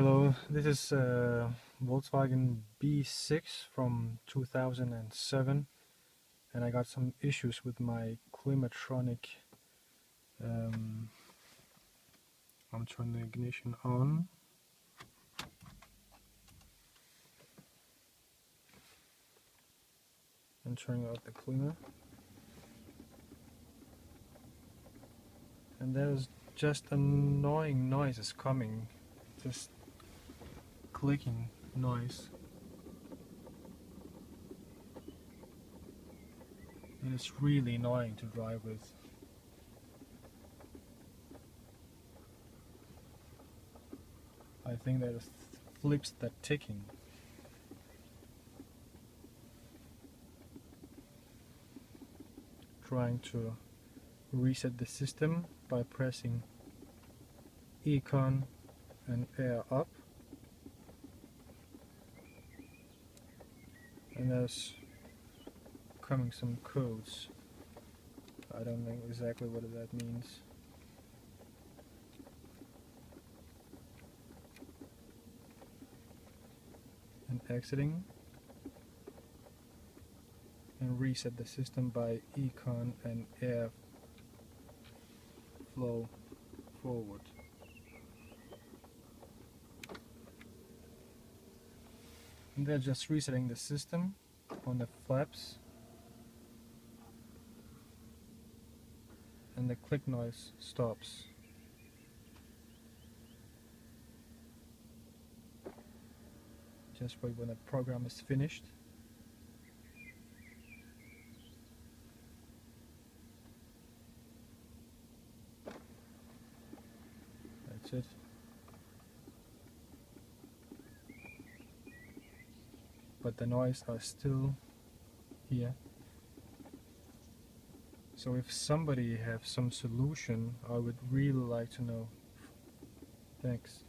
Hello, this is Volkswagen B6 from 2007, and I got some issues with my climatronic. I'm turning the ignition on. And turning out the cleaner. And there's just annoying noises coming, just clicking noise. And it's really annoying to drive with. I think that it flips that ticking. Trying to reset the system by pressing econ and air up, and there's coming some codes. I don't know exactly what that means. And exiting, and reset the system by econ and air flow forward. And they're just resetting the system on the flaps, and the click noise stops. Just wait when the program is finished. That's it. But the noise are still here. So if somebody have some solution, I would really like to know. Thanks.